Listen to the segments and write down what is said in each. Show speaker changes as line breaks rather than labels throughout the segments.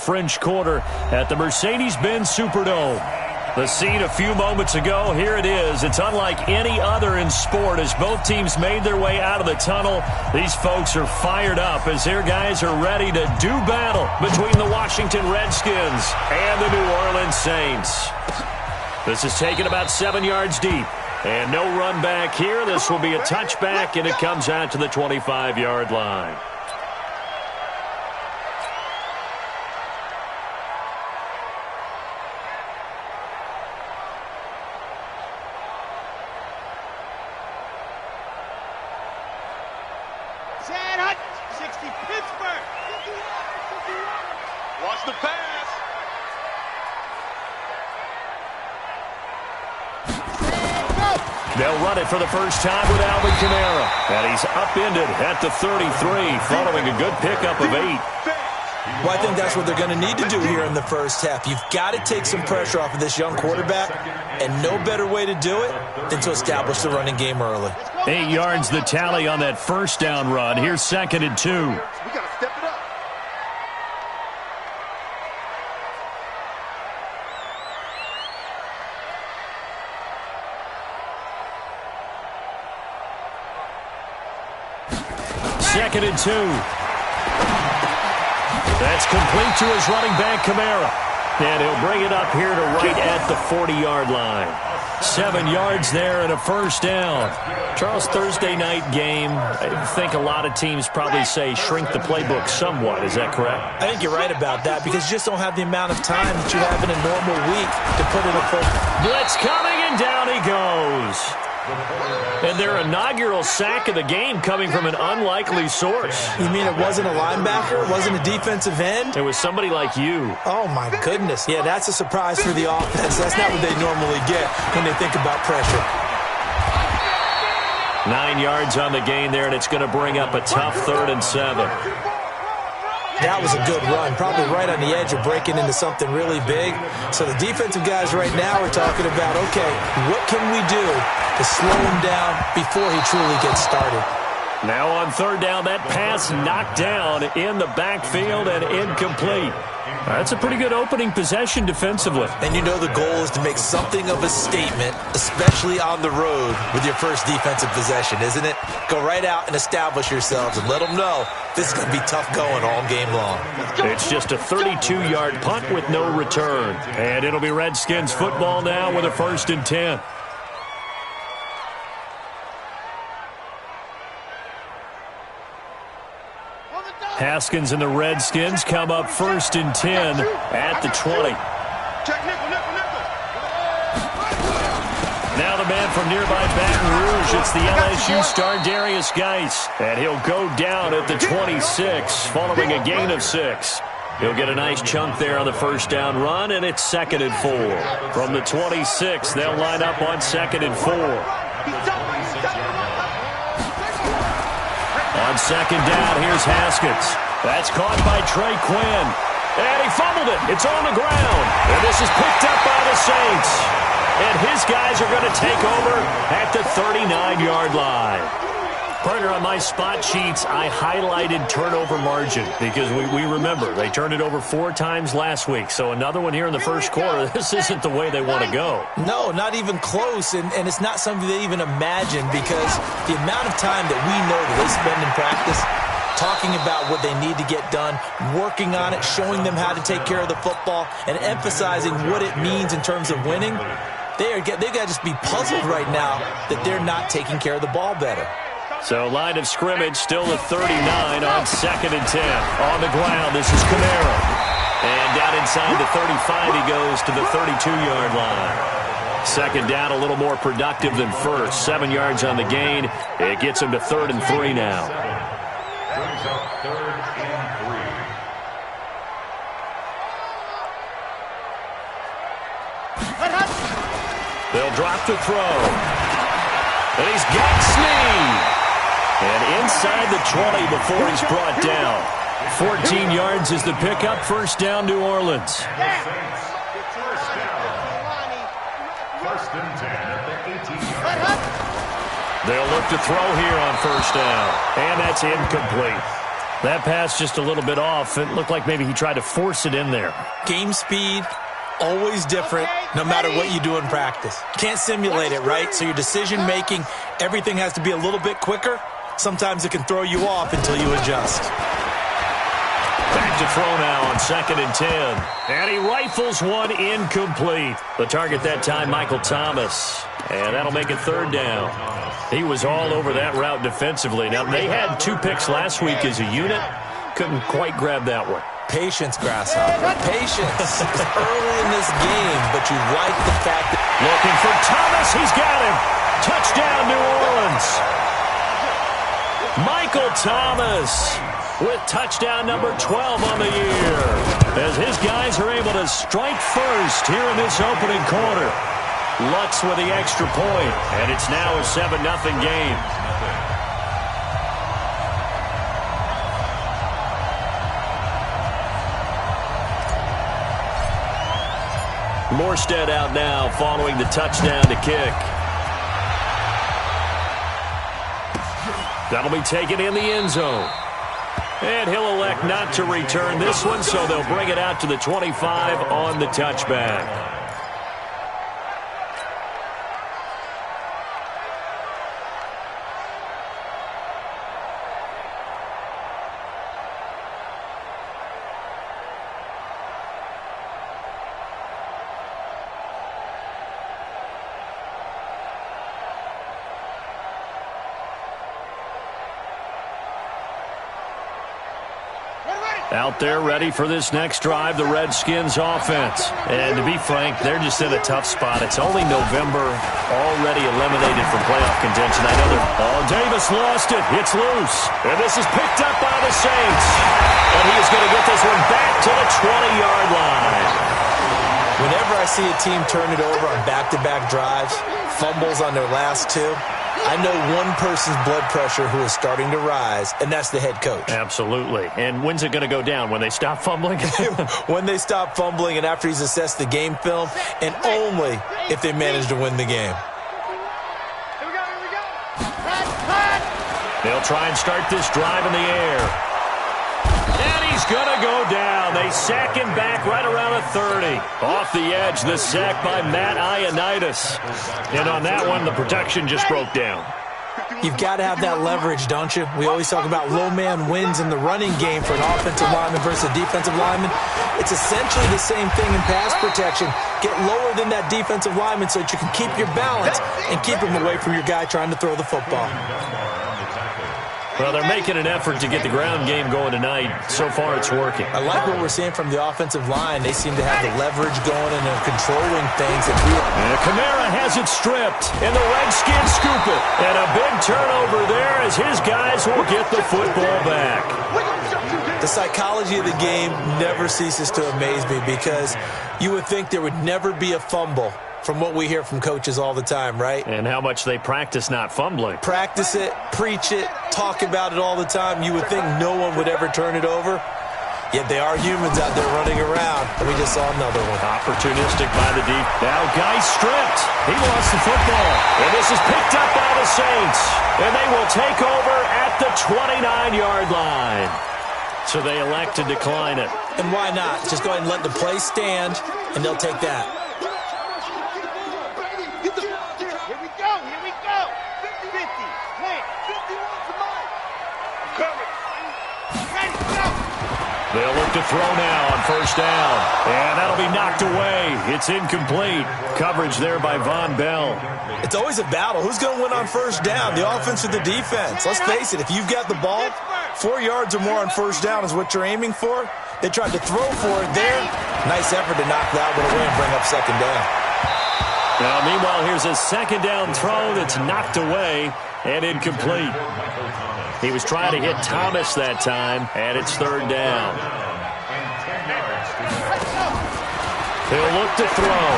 French Quarter at the Mercedes-Benz Superdome. The scene a few moments ago, here it is. It's unlike any other in sport as both teams made their way out of the tunnel. These folks are fired up as their guys are ready to do battle between the Washington Redskins and the New Orleans Saints. This is taken about 7 yards deep. And no run back here. This will be a touchback, and it comes out to the 25-yard line. They'll run it for the first time with Alvin Kamara. And he's upended at the 33 following a good pickup of 8.
Well, I think that's what they're going to need to do here in the first half. You've got to take some pressure off of this young quarterback, and no better way to do it than to establish the running game early.
8 yards the tally on that first down run. Here's 2nd and 2.
We got to step it up.
Second and 2. That's complete to his running back, Kamara. And he'll bring it up here to right at the 40-yard line. 7 yards there and a first down. Charles, Thursday night game, I think a lot of teams probably say shrink the playbook somewhat. Is that correct?
I think you're right about that because you just don't have the amount of time that you have in a normal week to put in a full.
Blitz coming, and down he goes. And their inaugural sack of the game coming from an unlikely source.
You mean it wasn't a linebacker? It wasn't a defensive end?
It was somebody like you.
Oh, my goodness. Yeah, that's a surprise for the offense. That's not what they normally get when they think about pressure.
9 yards on the gain there, and it's going to bring up a tough 3rd and 7.
That was a good run, probably right on the edge of breaking into something really big. So the defensive guys right now are talking about, okay, what can we do to slow him down before he truly gets started?
Now on 3rd down, that pass knocked down in the backfield and incomplete. That's a pretty good opening possession defensively.
And you know the goal is to make something of a statement, especially on the road with your first defensive possession, isn't it? Go right out and establish yourselves and let them know this is going to be tough going all game long.
It's just a 32-yard punt with no return. And it'll be Redskins football now with a 1st and 10. Haskins and the Redskins come up 1st and 10 at the 20. Now the man from nearby Baton Rouge, it's the LSU star Darius Geis. And he'll go down at the 26 following a gain of 6. He'll get a nice chunk there on the first down run, and it's 2nd and 4. From the 26, they'll line up on 2nd and 4. On 2nd down, here's Haskins. That's caught by Trey Quinn. And he fumbled it. It's on the ground. And this is picked up by the Saints. And his guys are going to take over at the 39-yard line. Partner, on my spot sheets, I highlighted turnover margin because we remember they turned it over 4 times last week. So another one here in the first quarter. This isn't the way they want to go.
No, not even close. And it's not something they even imagine because the amount of time that we know that they spend in practice talking about what they need to get done, working on it, showing them how to take care of the football, and emphasizing what it means in terms of winning, they got to just be puzzled right now that they're not taking care of the ball better.
So line of scrimmage still at 39 on 2nd and 10. On the ground, this is Kamara. And down inside the 35, he goes to the 32-yard line. 2nd down, a little more productive than first. 7 yards on the gain. It gets him to 3rd and 3 now. They'll drop the throw. And he's got Snead. And inside the 20 before he's brought down. 14 yards is the pickup. First down, New Orleans.
1st and 10 at the 18-yard.
They'll look to throw here on 1st down. And that's incomplete. That pass just a little bit off. It looked like maybe he tried to force it in there.
Game speed, always different, no matter what you do in practice. You can't simulate it, right? So your decision-making, everything has to be a little bit quicker. Sometimes it can throw you off until you adjust.
Back to throw now on 2nd and 10. And he rifles one incomplete. The target that time, Michael Thomas. And that'll make it 3rd down. He was all over that route defensively. Now, they had 2 picks last week as a unit. Couldn't quite grab that one.
Patience, Grasshopper. Patience. It's early in this game, but you like the fact that...
Looking for Thomas. He's got him. Touchdown, New Orleans. Michael Thomas with touchdown number 12 on the year, as his guys are able to strike first here in this opening quarter. Lutz with the extra point, and it's now a 7-0 game. Morstead out now following the touchdown to kick. That'll be taken in the end zone. And he'll elect not to return this one, so they'll bring it out to the 25 on the touchback. Out there ready for this next drive, the Redskins offense. And to be frank, they're just in a tough spot. It's only November, already eliminated from playoff contention. I know they're... Oh, Davis lost it. It's loose. And this is picked up by the Saints. And he is going to get this one back to the 20-yard line.
Whenever I see a team turn it over on back-to-back drives, fumbles on their last 2, I know one person's blood pressure who is starting to rise, and that's the head coach.
Absolutely. And when's it going to go down? When they stop fumbling?
When they stop fumbling and after he's assessed the game film, and only if they manage to win the game.
Here we go.
They'll try and start this drive in the air. And he's going to go down. They sack him back right around the 30. Off the edge, the sack by Matt Ioannidis. And on that one, the protection just broke down.
You've got to have that leverage, don't you? We always talk about low man wins in the running game for an offensive lineman versus a defensive lineman. It's essentially the same thing in pass protection. Get lower than that defensive lineman so that you can keep your balance and keep him away from your guy trying to throw the football.
Well, they're making an effort to get the ground game going tonight. So far, it's working.
I like what we're seeing from the offensive line. They seem to have the leverage going and they're controlling things.
And Kamara has it stripped, and the Redskins scoop it. And a big turnover there as his guys will get the football back.
The psychology of the game never ceases to amaze me because you would think there would never be a fumble from what we hear from coaches all the time, right?
And how much they practice not fumbling.
Practice it, preach it, talk about it all the time. You would think no one would ever turn it over. Yet they are humans out there running around. And we just saw another one.
Opportunistic by the deep. Now Guy stripped. He lost the football. And this is picked up by the Saints. And they will take over at the 29-yard line. So they elect to decline it.
And why not? Just go ahead and let the play stand, and they'll take that.
Here we go. 50-50. Hey, 51 to Mike. Cover. Ready, go.
They'll look to throw now on 1st down. And that'll be knocked away. It's incomplete. Coverage there by Von Bell.
It's always a battle. Who's going to win on 1st down, the offense or the defense? Let's face it, if you've got the ball, 4 yards or more on 1st down is what you're aiming for. They tried to throw for it there. Nice effort to knock that one away and bring up 2nd down.
Now, meanwhile, here's a 2nd down throw that's knocked away and incomplete. He was trying to hit Thomas that time, and it's 3rd down. He'll look to throw.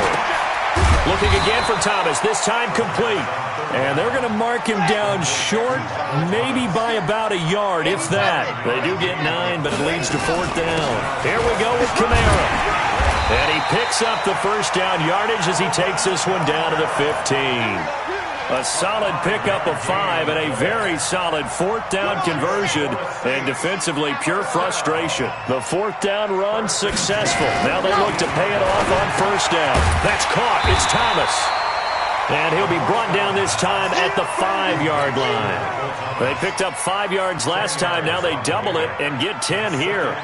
Looking again for Thomas, this time complete. And they're going to mark him down short, maybe by about a yard, if that. They do get 9, but it leads to 4th down. Here we go with Kamara. And he picks up the 1st down yardage as he takes this one down to the 15. A solid pickup of 5 and a very solid fourth down conversion, and defensively pure frustration. The fourth down run successful. Now they look to pay it off on first down. That's caught. It's Thomas. And he'll be brought down this time at the 5-yard line. They picked up 5 yards last time. Now they double it and get 10 here.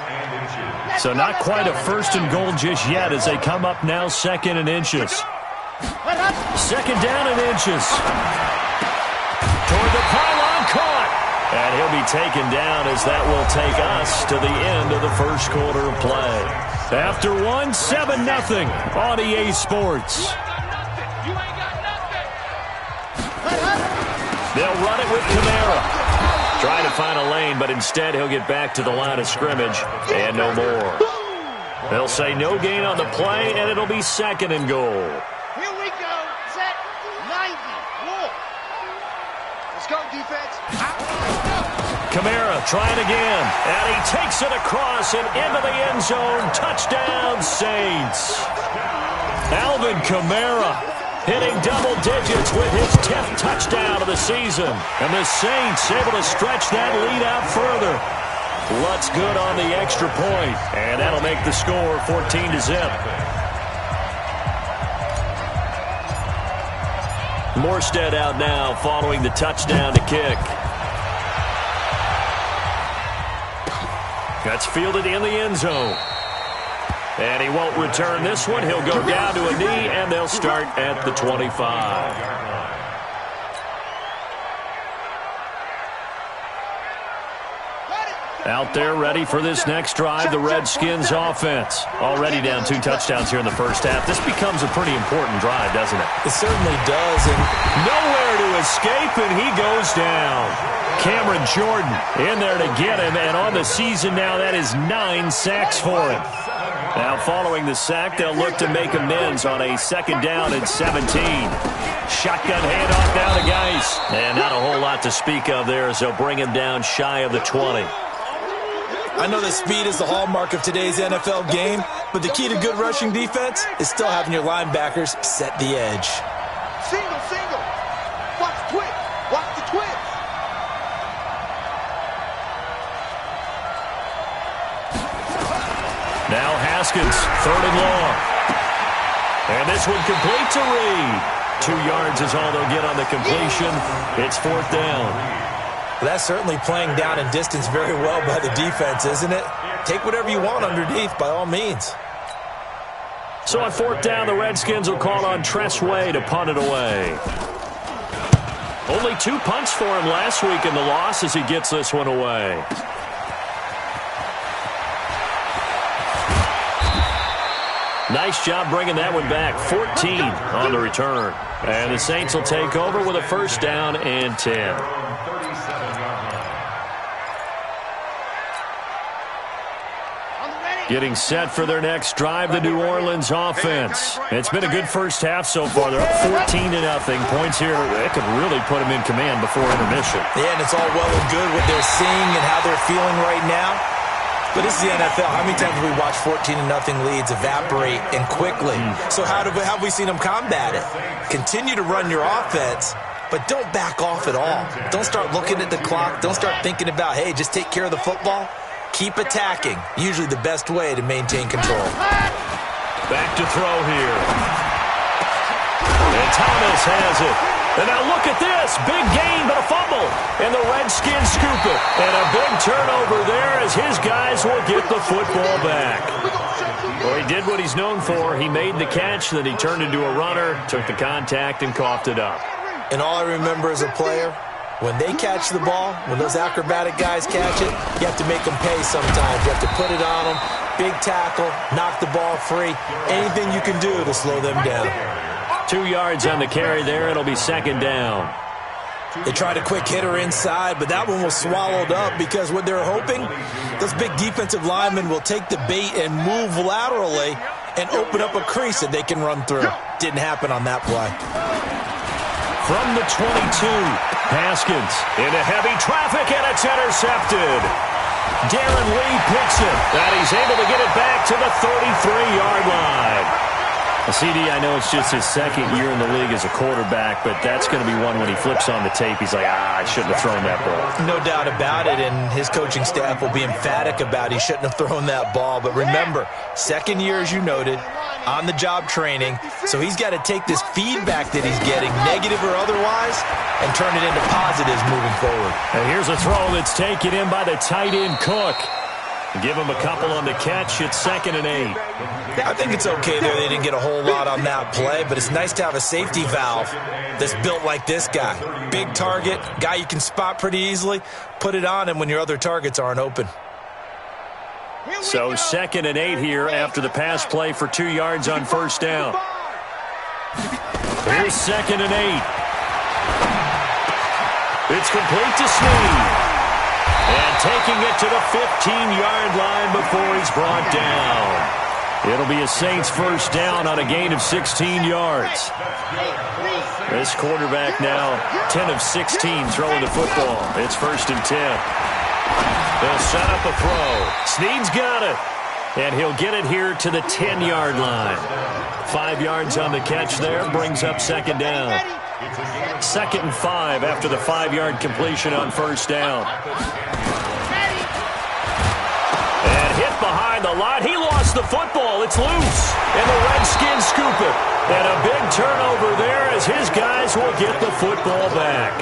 So not quite a first and goal just yet as they come up now second and inches. Second down and inches. Toward the pylon, caught. And he'll be taken down as that will take us to the end of the first quarter of play. After 7-0 on EA Sports. They'll run it with Kamara. Trying to find a lane, but instead he'll get back to the line of scrimmage and no more. They'll say no gain on the play, and it'll be second and goal.
Here we go. Set. 90. Walk. Let's go, defense.
Kamara trying again, and he takes it across and into the end zone. Touchdown, Saints. Alvin Kamara hitting double digits with his 10th touchdown of the season. And the Saints able to stretch that lead out further. Lutz good on the extra point, and that'll make the score 14-0. Morstead out now following the touchdown to kick. That's fielded in the end zone. And he won't return this one. He'll go down to a knee, and they'll start at the 25. Out there ready for this next drive, the Redskins offense. Already down 2 touchdowns here in the first half. This becomes a pretty important drive, doesn't it?
It certainly does. And
nowhere to escape, and he goes down. Cameron Jordan in there to get him, and on the season now, that is 9 sacks for him. Now, following the sack, they'll look to make amends on a second down and 17. Shotgun handoff now to Geis. And not a whole lot to speak of there as they'll bring him down shy of the 20.
I know that speed is the hallmark of today's NFL game, but the key to good rushing defense is still having your linebackers set the edge.
Single, single. Watch the twist. Watch the twist.
Now Haskins, third and long. And this one complete to Reed. 2 yards is all they'll get on the completion. It's fourth down.
That's certainly playing down and distance very well by the defense, isn't it? Take whatever you want underneath, by all means.
So on fourth down, the Redskins will call on Tress Way to punt it away. Only 2 punts for him last week in the loss as he gets this one away. Nice job bringing that one back. 14 on the return. And the Saints will take over with a first down and 10. Getting set for their next drive, the New Orleans offense. It's been a good first half so far. They're up 14-0. Points here, it could really put them in command before intermission.
Yeah, and it's all well and good what they're seeing and how they're feeling right now. But this is the NFL. How many times have we watched 14-0 leads evaporate and quickly? So how have we seen them combat it? Continue to run your offense, but don't back off at all. Don't start looking at the clock. Don't start thinking about, hey, just take care of the football. Keep attacking. Usually the best way to maintain control.
Back to throw here. And Thomas has it. And now look at this. Big gain, but a fumble. And the Redskins scoop it. And a big turnover there as his guys will get the football back. Well, he did what he's known for. He made the catch, then he turned into a runner, took the contact, and coughed it up.
And all I remember as a player, when they catch the ball, when those acrobatic guys catch it, you have to make them pay sometimes. You have to put it on them, big tackle, knock the ball free, anything you can do to slow them down.
2 yards on the carry there. It'll be second down.
They tried a quick hitter inside, but that one was swallowed up because what they're hoping, those big defensive linemen will take the bait and move laterally and open up a crease that they can run through. Didn't happen on that play.
From the 22, Haskins into heavy traffic, and it's intercepted. Darren Lee picks it, and he's able to get it back to the 33-yard line. Well, CD, I know it's just his second year in the league as a quarterback, but that's going to be one when he flips on the tape, he's like, I shouldn't have thrown that ball.
No doubt about it, and his coaching staff will be emphatic about he shouldn't have thrown that ball. But remember, second year, as you noted, on-the-job training, so he's got to take this feedback that he's getting, negative or otherwise, and turn it into positives moving forward.
And here's a throw that's taken in by the tight end Cook. Give him a couple on the catch. It's 2nd and 8.
Yeah, I think it's okay there. They didn't get a whole lot on that play, but it's nice to have a safety valve that's built like this guy. Big target, guy you can spot pretty easily. Put it on him when your other targets aren't open.
So 2nd and 8 here after the pass play for 2 yards on first down. Here's 2nd and 8. It's complete to Snead. And taking it to the 15-yard line before he's brought down. It'll be a Saints first down on a gain of 16 yards. This quarterback now 10 of 16 throwing the football. It's 1st and 10. They'll set up a throw. Snead's got it. And he'll get it here to the 10-yard line. 5 yards on the catch there. Brings up 2nd down. 2nd and 5 after the 5-yard completion on first down. And hit behind the line. He lost the football. It's loose. And the Redskins scoop it. And a big turnover there as his guys will get the football back.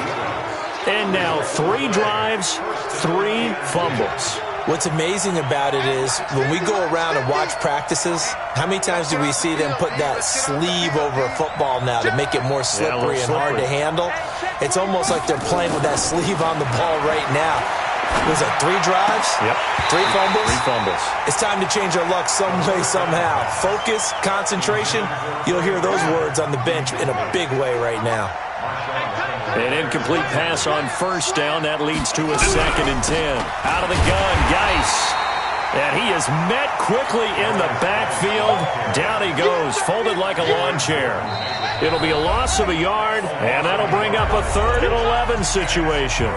And now 3 drives, 3 fumbles.
What's amazing about it is when we go around and watch practices, how many times do we see them put that sleeve over a football now to make it more slippery and hard to handle? It's almost like they're playing with that sleeve on the ball right now. Was it 3 drives?
Yep.
3 fumbles?
3 fumbles.
It's time to change our luck some way, somehow. Focus, concentration, you'll hear those words on the bench in a big way right now.
An incomplete pass on first down. That leads to a 2nd and 10. Out of the gun, Geis. And he is met quickly in the backfield. Down he goes, folded like a lawn chair. It'll be a loss of a yard, and that'll bring up a 3rd and 11 situation.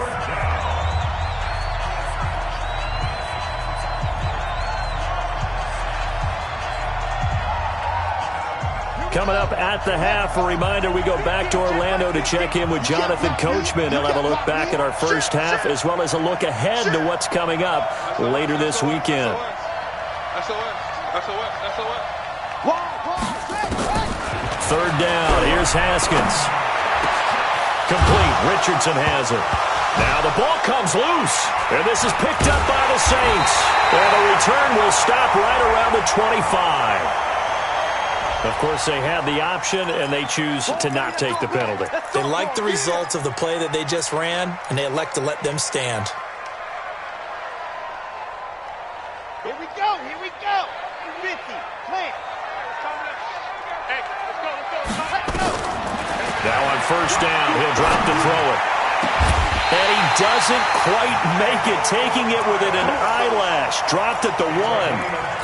Coming up at the half, a reminder, we go back to Orlando to check in with Jonathan Coachman. He'll have a look back at our first half as well as a look ahead to what's coming up later this weekend. Third down, here's Haskins. Complete, Richardson has it. Now the ball comes loose, and this is picked up by the Saints. And the return will stop right around the 25. Of course, they had the option, and they choose to not take the penalty.
They like the results of the play that they just ran, and they elect to let them stand.
Here we go, here we go. 50, clear. Hey, let's go.
Now on first down, he'll drop to throw it. And he doesn't quite make it, taking it within an eyelash. Dropped at the 1.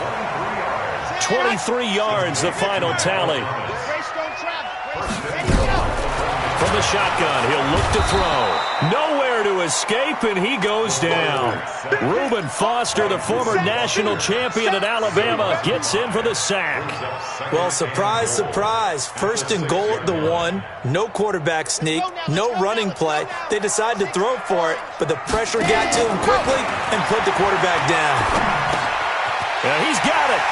23 yards, the final tally. From the shotgun, he'll look to throw. Nowhere to escape, and he goes down. Reuben Foster, the former national champion at Alabama, gets in for the sack.
Well, surprise, surprise. 1st and goal at the 1. No quarterback sneak, no running play. They decide to throw for it, but the pressure got to him quickly and put the quarterback down.
Yeah, he's got it.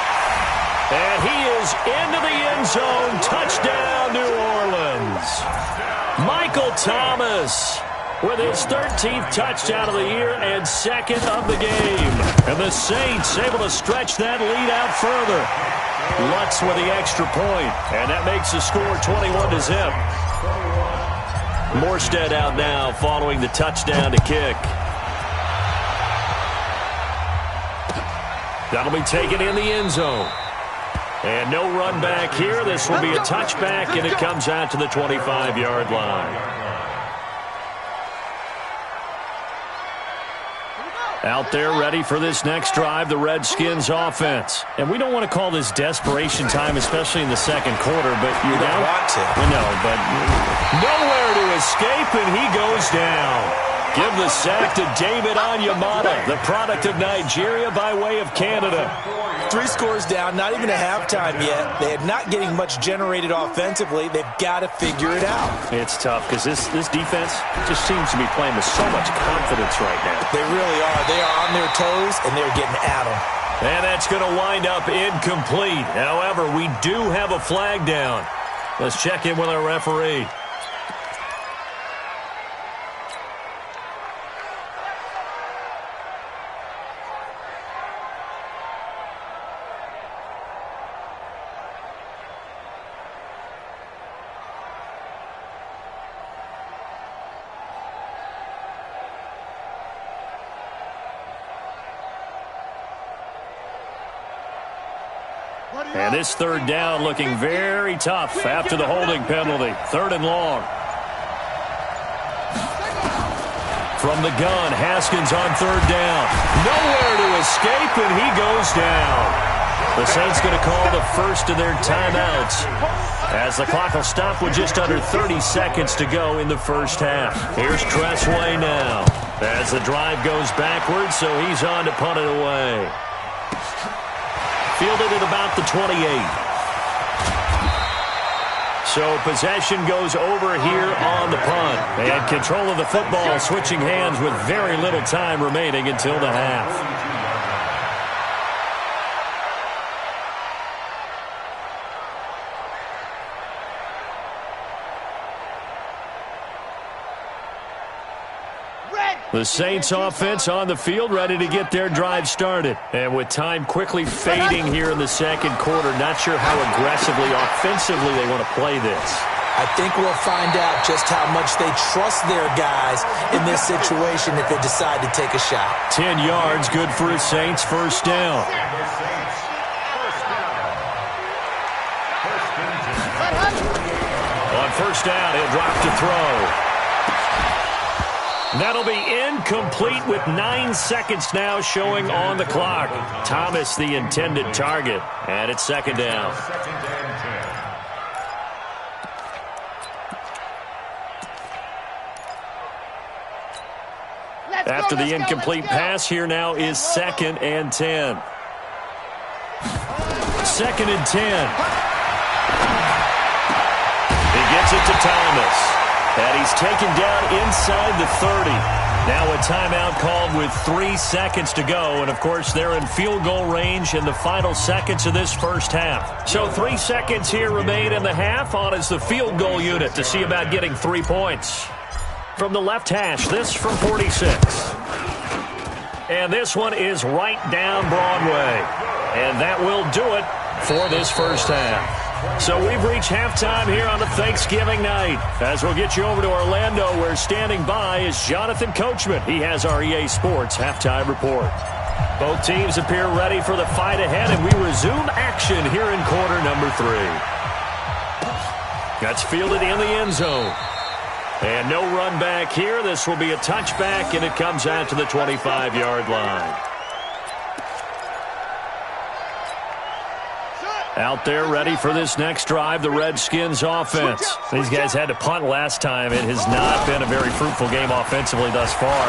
And he is into the end zone. Touchdown, New Orleans. Michael Thomas with his 13th touchdown of the year and 2nd of the game. And the Saints able to stretch that lead out further. Lutz with the extra point, and that makes the score 21-0. Morstead out now following the touchdown to kick. That'll be taken in the end zone. And no run back here. This will be a touchback, and it comes out to the 25-yard line. Out there ready for this next drive, the Redskins offense. And we don't want to call this desperation time, especially in the second quarter, but you
don't want to.
We know, but nowhere to escape, and he goes down. Give the sack to David Onyemata, the product of Nigeria by way of Canada.
3 scores down, not even a halftime yet. They're not getting much generated offensively. They've got to figure it out.
It's tough because this defense just seems to be playing with so much confidence right now.
They really are. They are on their toes, and they're getting at them.
And that's going to wind up incomplete. However, we do have a flag down. Let's check in with our referee. And this third down looking very tough after the holding penalty. 3rd and long. From the gun, Haskins on 3rd down. Nowhere to escape, and he goes down. The Saints going to call the first of their timeouts as the clock will stop with just under 30 seconds to go in the first half. Here's Tressway now as the drive goes backwards, so he's on to punt it away. Fielded at about the 28. So possession goes over here on the punt. And control of the football switching hands with very little time remaining until the half. The Saints offense on the field, ready to get their drive started. And with time quickly fading here in the second quarter, not sure how aggressively, offensively they want to play this.
I think we'll find out just how much they trust their guys in this situation if they decide to take a shot.
10 yards, good for a Saints first down. On first down, he'll drop to throw. That'll be incomplete with 9 seconds now showing on the clock. Thomas, the intended target, and it's 2nd down. After the incomplete pass, here now is 2nd and 10. 2nd and 10. He gets it to Thomas. And he's taken down inside the 30. Now a timeout called with 3 seconds to go. And, of course, they're in field goal range in the final seconds of this first half. So 3 seconds here remain in the half. On is the field goal unit to see about getting 3 points. From the left hash, this from 46. And this one is right down Broadway. And that will do it for this first half. So we've reached halftime here on a Thanksgiving night. As we'll get you over to Orlando, where standing by is Jonathan Coachman. He has our EA Sports halftime report. Both teams appear ready for the fight ahead, and we resume action here in quarter number 3. That's fielded in the end zone. And no run back here. This will be a touchback, and it comes out to the 25-yard line. Out there ready for this next drive, the Redskins offense. These guys had to punt last time. It has not been a very fruitful game offensively thus far.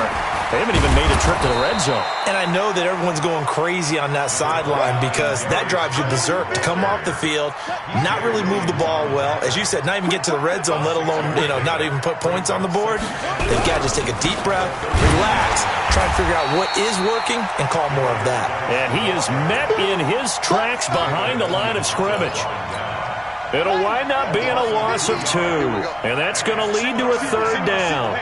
They haven't even made a trip to the red zone. And I know that everyone's going crazy on that sideline because that drives you berserk to come off the field, not really move the ball well. As you said, not even get to the red zone, let alone, not even put points on the board. They've got to just take a deep breath, relax, try to figure out what is working and call more of that. And he is met in his tracks behind the line of scrimmage. It'll wind up being a loss of 2, and that's going to lead to a 3rd down.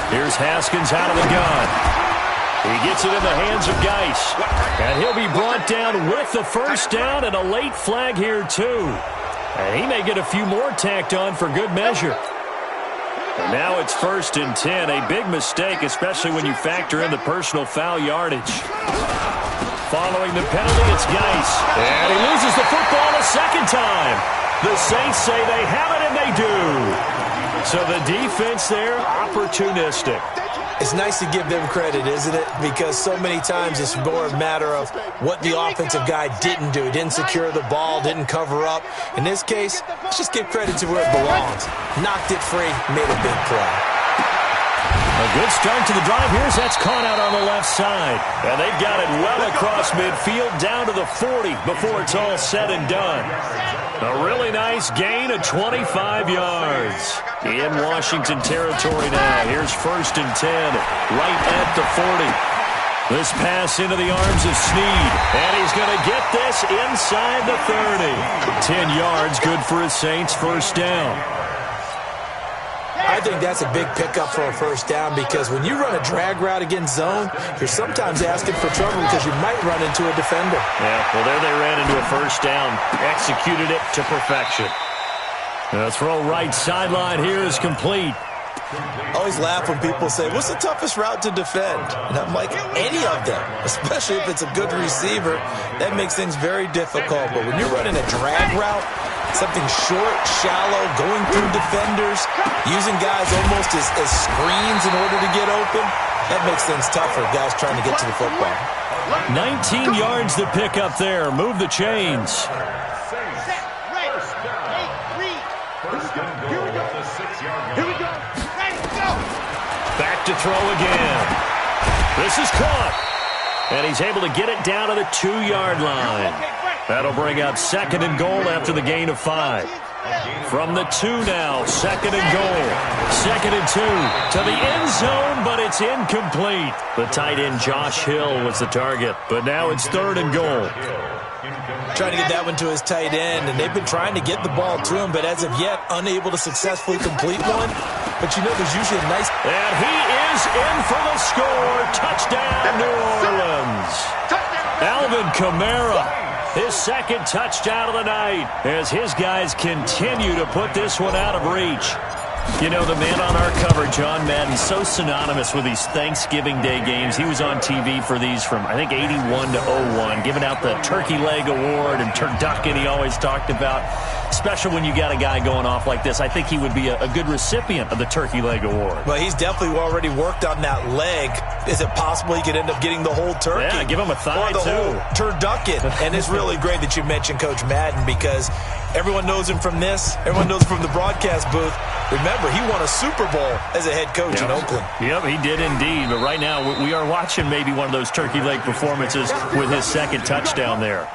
Here's Haskins out of the gun. He gets it in the hands of Geis, and he'll be brought down with the first down and a late flag here too. And he may get a few more tacked on for good measure. And now it's 1st and 10, a big mistake, especially when you factor in the personal foul yardage. Following the penalty, it's Geis. And he loses the football a second time. The Saints say they have it, and they do. So the defense there, opportunistic.
It's nice to give them credit, isn't it? Because so many times it's more a matter of what the offensive guy didn't do. Didn't secure the ball, didn't cover up. In this case, let's just give credit to where it belongs. Knocked it free, made a big play.
A good start to the drive here as that's caught out on the left side. And they've got it well across midfield down to the 40 before it's all said and done. A really nice gain of 25 yards. In Washington territory now. Here's 1st and 10 right at the 40. This pass into the arms of Snead. And he's going to get this inside the 30. 10 yards, good for his Saints. First down.
I think that's a big pickup for a first down because when you run a drag route against zone, you're sometimes asking for trouble because you might run into a defender.
Yeah, well, there they ran into a first down. Executed it to perfection. The throw right sideline here is complete.
I always laugh when people say, what's the toughest route to defend? And I'm like, any of them, especially if it's a good receiver. That makes things very difficult. But when you're running a drag route, something short, shallow, going through defenders, using guys almost as screens in order to get open, that makes things tough for guys trying to get to the football.
19 yards to pick up there. Move the chains. Back to throw again. This is caught. And he's able to get it down to the 2-yard line. That'll bring out 2nd and goal after the gain of 5. From the 2 now, 2nd and goal. 2nd and 2 to the end zone, but it's incomplete. The tight end Josh Hill was the target, but now it's 3rd and goal.
Trying to get that one to his tight end, and they've been trying to get the ball to him, but as of yet, unable to successfully complete one. But you know, there's usually a nice...
And he is in for the score. Touchdown, New Orleans. Alvin Kamara, his 2nd touchdown of the night, as his guys continue to put this one out of reach. You know, the man on our cover, John Madden, so synonymous with these Thanksgiving Day games. He was on TV for these from, I think, 81 to 01, giving out the Turkey Leg Award and turducken he always talked about. Special when you got a guy going off like this. I think he would be a good recipient of the Turkey Leg Award.
Well, he's definitely already worked on that leg. Is it possible he could end up getting the whole turkey?
Yeah, give him a thigh,
or the
too.
whole turducken. And it's really great that you mentioned Coach Madden because everyone knows him from this. Everyone knows him from the broadcast booth. Remember, he won a Super Bowl as a head coach in Oakland.
Yep, he did indeed. But right now, we are watching maybe one of those turkey leg performances with his 2nd touchdown there.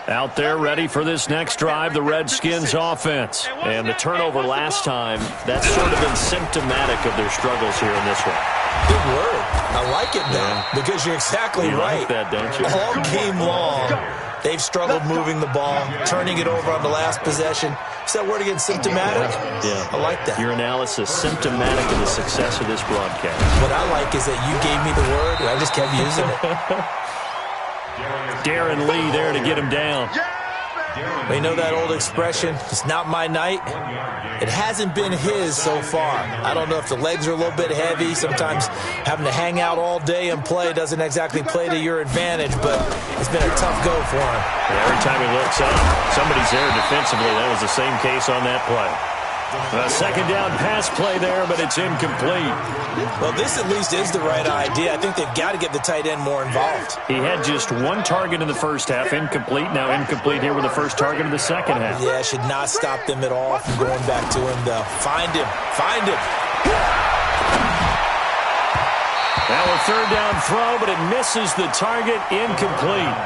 Out there ready for this next drive, the Redskins offense. And the turnover last time, that's sort of been symptomatic of their struggles here in this one.
Good word. I like it now because you're exactly right.
Like that, don't you?
All game long, they've struggled moving the ball, turning it over on the last possession. Is that word again, symptomatic?
Yeah.
I like that.
Your analysis, symptomatic of the success of this broadcast.
What I like is that you gave me the word, and I just kept using it.
Darren Lee there to get him down.
We know that old expression, it's not my night. It hasn't been his so far. I don't know if the legs are a little bit heavy. Sometimes having to hang out all day and play doesn't exactly play to your advantage, but it's been a tough go for him.
And every time he looks up, somebody's there defensively. That was the same case on that play. A 2nd down pass play there, but it's incomplete.
Well, this at least is the right idea. I think they've got to get the tight end more involved.
He had just 1 target in the first half, incomplete. Now incomplete here with the first target in the second half.
Yeah, should not stop them at all from going back to him, though. Find him. Find him.
Now a 3rd down throw, but it misses the target, incomplete.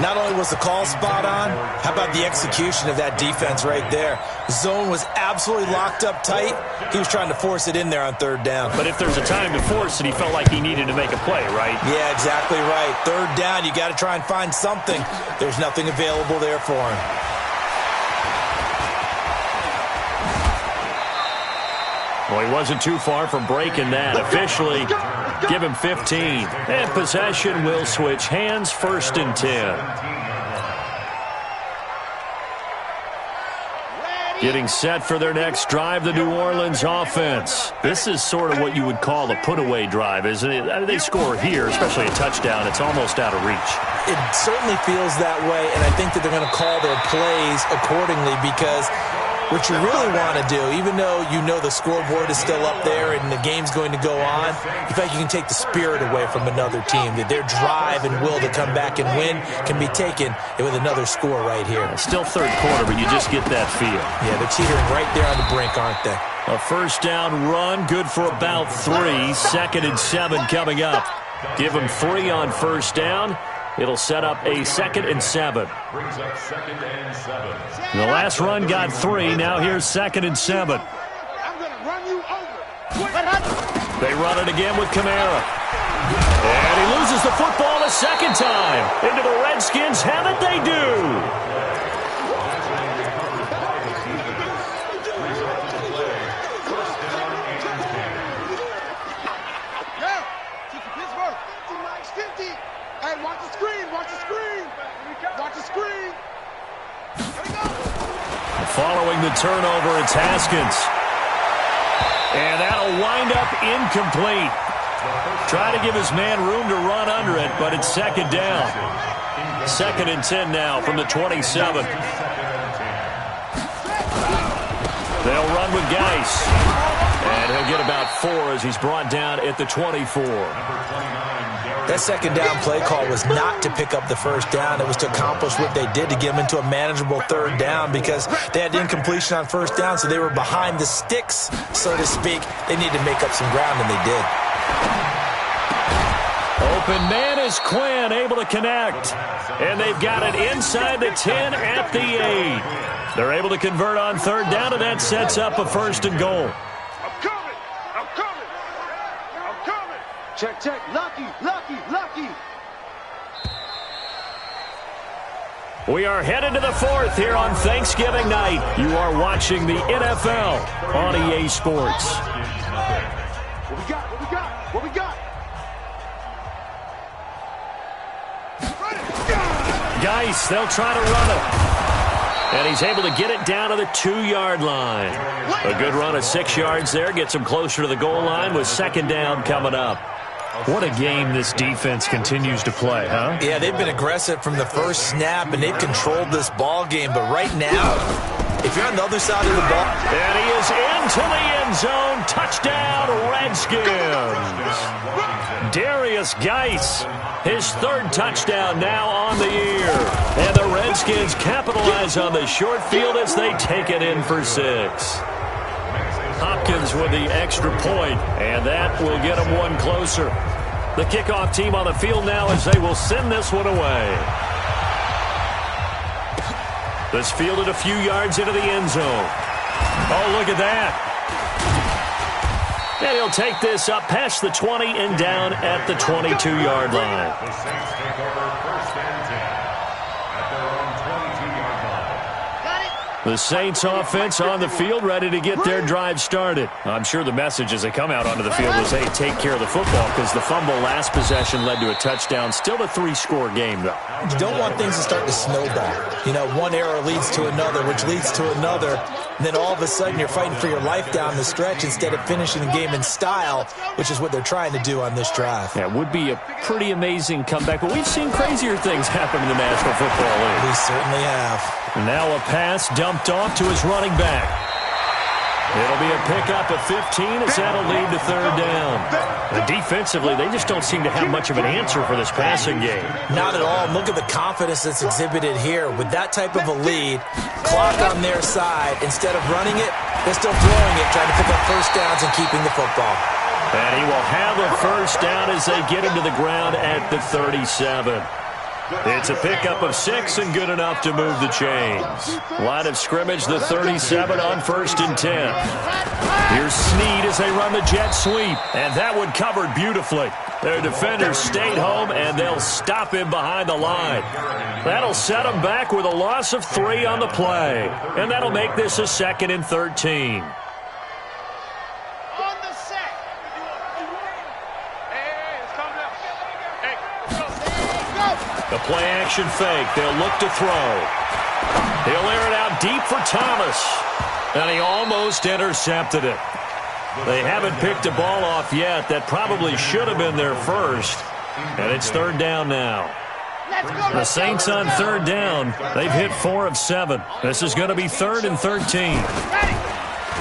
Not only was the call spot on, how about the execution of that defense right there? Zone was absolutely locked up tight. He was trying to force it in there on 3rd down.
But if there's a time to force it, he felt like he needed to make a play, right?
Yeah, exactly right. 3rd down, you got to try and find something. There's nothing available there for him.
Well, he wasn't too far from breaking that. Officially, give him 15. And possession will switch hands, 1st and 10. Getting set for their next drive, the New Orleans offense. This is sort of what you would call a put-away drive, isn't it? I mean, they score here, especially a touchdown. It's almost out of reach.
It certainly feels that way, and I think that they're going to call their plays accordingly because what you really want to do, even though you know the scoreboard is still up there and the game's going to go on, in fact, you can take the spirit away from another team. That their drive and will to come back and win can be taken with another score right here.
Still third quarter, but you just get that feel.
Yeah, they're teetering right there on the brink, aren't they?
A first down run, good for about 3. 2nd and 7 coming up. Give them 3 on first down. It'll set up a 2nd and 7.
Brings up 2nd and 7.
The last run got 3. Now here's 2nd and 7.
I'm going to run you over.
They run it again with Kamara. And he loses the football a second time. Into the Redskins have it, they do.
Hey, watch the screen, watch the screen. Watch the screen. There we go.
Following the turnover, it's Haskins. And that'll wind up incomplete. Try to give his man room to run under it, but it's 2nd down. 2nd and 10 now from the 27. They'll run with Geis. And he'll get about 4 as he's brought down at the 24.
That 2nd down play call was not to pick up the first down. It was to accomplish what they did, to get them into a manageable 3rd down, because they had incompletion on first down, so they were behind the sticks, so to speak. They needed to make up some ground, and they did.
Open man is Quinn, able to connect. And they've got it inside the 10 at the 8. They're able to convert on 3rd down, and that sets up a 1st and goal.
Check, check. Lucky, lucky, lucky.
We are headed to the 4th here on Thanksgiving night. You are watching the NFL on EA Sports.
What we got? What we got? What we got?
Geis, they'll try to run it. And he's able to get it down to the 2-yard line. A good run of 6 yards there. Gets him closer to the goal line with 2nd down coming up. What a game this defense continues to play, huh?
Yeah, they've been aggressive from the first snap, and they've controlled this ball game. But right now, if you're on the other side of the ball...
And he is into the end zone. Touchdown, Redskins. Darius Geis, his 3rd touchdown now on the year. And the Redskins capitalize on the short field as they take it in for 6. Hopkins with the extra point, and that will get them 1 closer. The kickoff team on the field now as they will send this one away. This fielded a few yards into the end zone. Oh, look at that. And he'll take this up past the 20 and down at the 22-yard line.
The Saints take over 1st and 10 at their own 22-yard line.
The Saints offense on the field, ready to get their drive started. I'm sure the message as they come out onto the field was, hey, take care of the football, because the fumble last possession led to a touchdown. Still a 3-score game, though.
You don't want things to start to snowball. You know, one error leads to another, which leads to another. And then all of a sudden you're fighting for your life down the stretch instead of finishing the game in style, which is what they're trying to do on this drive.
Yeah, it would be a pretty amazing comeback, but we've seen crazier things happen in the National Football League.
We certainly have.
Now a pass dumped off to his running back. It'll be a pickup of 15 as that'll lead to 3rd down. And defensively, they just don't seem to have much of an answer for this passing game.
Not at all. Look at the confidence that's exhibited here. With that type of a lead, clock on their side, instead of running it, they're still throwing it, trying to pick up 1st downs and keeping the football.
And he will have a 1st down as they get him to the ground at the 37. It's a pickup of 6 and good enough to move the chains. Line of scrimmage, the 37 on 1st and 10. Here's Snead as they run the jet sweep. And that one covered beautifully. Their defenders stayed home, and they'll stop him behind the line. That'll set them back with a loss of 3 on the play. And that'll make this a 2nd and 13. The play-action fake. They'll look to throw. He'll air it out deep for Thomas. And he almost intercepted it. They haven't picked a ball off yet. That probably should have been their first. And it's third down now. The Saints on third down. They've hit 4 of 7. This is going to be 3rd and 13.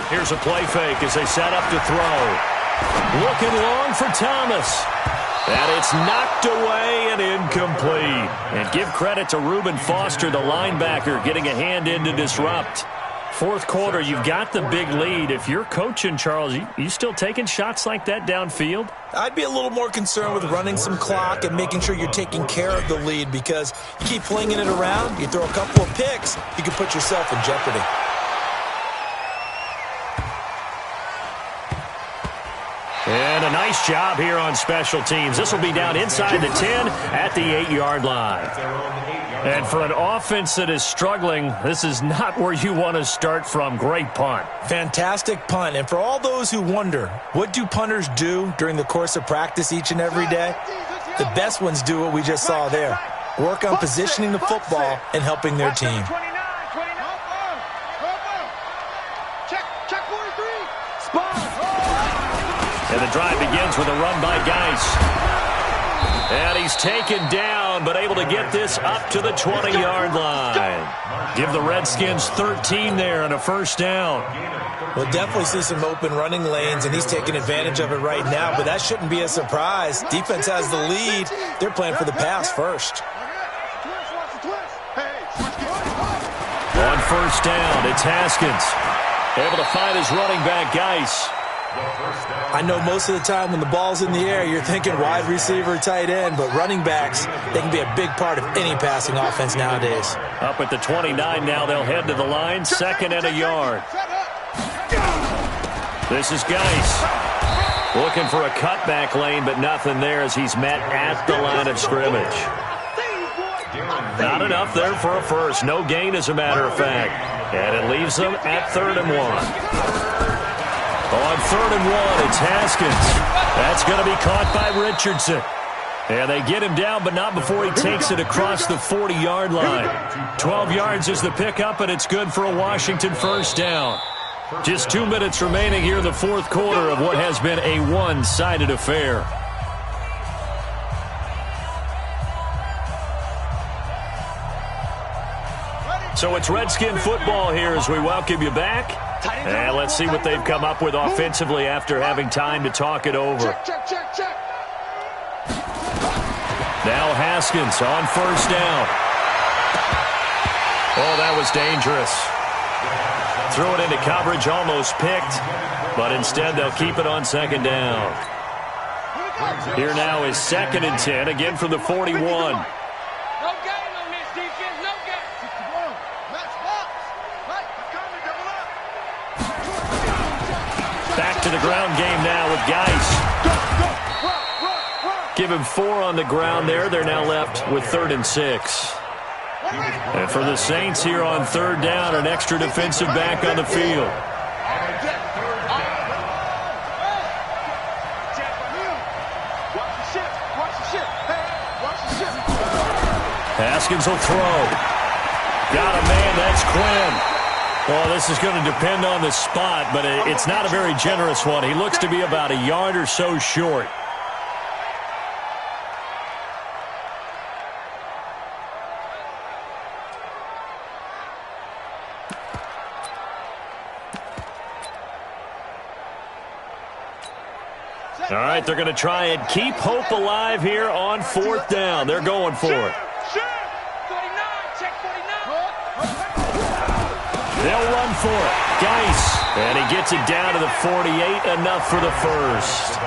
Here's a play fake as they set up to throw. Looking long for Thomas. And it's knocked away and incomplete. And give credit to Reuben Foster, the linebacker, getting a hand in to disrupt. Fourth quarter, you've got the big lead. If you're coaching, Charles, you still taking shots like that downfield?
I'd be a little more concerned with running some clock and making sure you're taking care of the lead, because you keep flinging it around, you throw a couple of picks, you can put yourself in jeopardy.
And a nice job here on special teams. This will be down inside the 10 at the 8-yard line. And for an offense that is struggling, this is not where you want to start from. Great punt.
Fantastic punt. And for all those who wonder, what do punters do during the course of practice each and every day? The best ones do what we just saw there. Work on positioning the football and helping their team.
And the drive begins with a run by Geis. And he's taken down, but able to get this up to the 20-yard line. Give the Redskins 13 there and a first down.
We'll definitely see some open running lanes, and he's taking advantage of it right now, but that shouldn't be a surprise. Defense has the lead. They're playing for the pass first.
On first down, it's Haskins. Able to find his running back, Geis.
I know most of the time when the ball's in the air, you're thinking wide receiver, tight end, but running backs, they can be a big part of any passing offense nowadays.
Up at the 29 now, they'll head to the line, 2nd and a yard. This is Geis. Looking for a cutback lane, but nothing there as he's met at the line of scrimmage. Not enough there for a first. No gain, as a matter of fact. And it leaves them at 3rd and 1. On 3rd and 1, it's Haskins. That's going to be caught by Richardson. And they get him down, but not before he takes it across the 40-yard line. 12 yards is the pickup, and it's good for a Washington first down. Just 2 minutes remaining here in the fourth quarter of what has been a one-sided affair. So it's Redskin football here as we welcome you back. And let's see what they've come up with offensively after having time to talk it over. Now Haskins on first down. Oh, that was dangerous. Threw it into coverage, almost picked, but instead they'll keep it on 2nd down. Here now is 2nd and 10, again from the 41. Back to the ground game now with Geis. Give him 4 on the ground there. They're now left with 3rd and 6. And for the Saints here on 3rd down, an extra defensive back on the field. Haskins will throw. Got a man, that's Quinn. Well, this is going to depend on the spot, but it's not a very generous one. He looks to be about a yard or so short. All right, they're going to try and keep hope alive here on 4th down. They're going for it. They'll run for it. Geis. And he gets it down to the 48, enough for the first.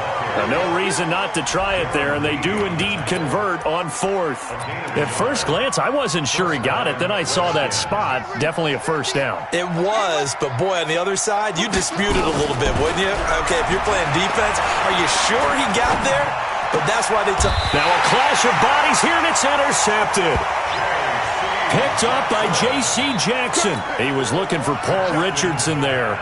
No reason not to try it there, and they do indeed convert on 4th. At first glance, I wasn't sure he got it. Then I saw that spot. Definitely a first down.
It was, but boy, on the other side, you dispute it a little bit, wouldn't you? Okay, if you're playing defense, are you sure he got there? But that's why they took.
Now a clash of bodies here, and it's intercepted. Picked up by J.C. Jackson. He was looking for Paul Richardson there.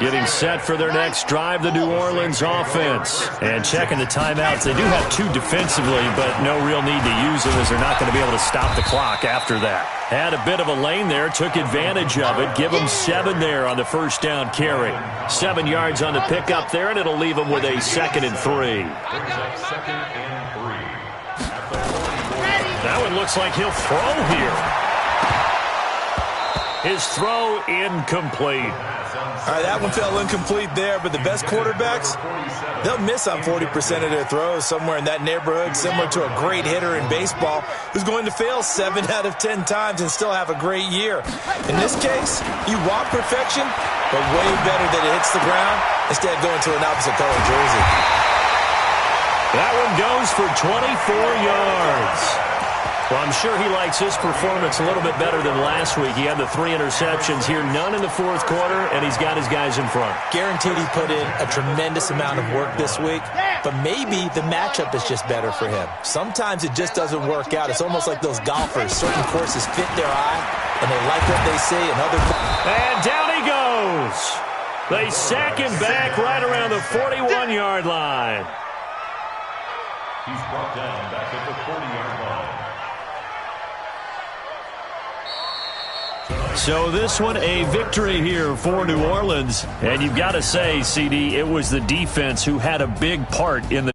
Getting set for their next drive, the New Orleans offense. And checking the timeouts. They do have 2 defensively, but no real need to use them as they're not going to be able to stop the clock after that. Had a bit of a lane there, took advantage of it. Give them 7 there on the first down carry. 7 yards on the pickup there, and it'll leave them with a 2nd and 3. That one looks like he'll throw here. His throw incomplete.
All right, that one fell incomplete there, but the best quarterbacks, they'll miss on 40% of their throws, somewhere in that neighborhood, similar to a great hitter in baseball who's going to fail 7 out of 10 times and still have a great year. In this case, you want perfection, but way better that it hits the ground instead of going to an opposite color jersey.
That one goes for 24 yards. Well, I'm sure he likes his performance a little bit better than last week. He had the 3 interceptions here, none in the 4th quarter, and he's got his guys in front.
Guaranteed he put in a tremendous amount of work this week, but maybe the matchup is just better for him. Sometimes it just doesn't work out. It's almost like those golfers. Certain courses fit their eye, and they like what they see, and other...
And down he goes. They sack him back right around the 41-yard line.
He's brought down back at the 40-yard line.
So this one, a victory here for New Orleans. And you've got to say, CD, it was the defense who had a big part in the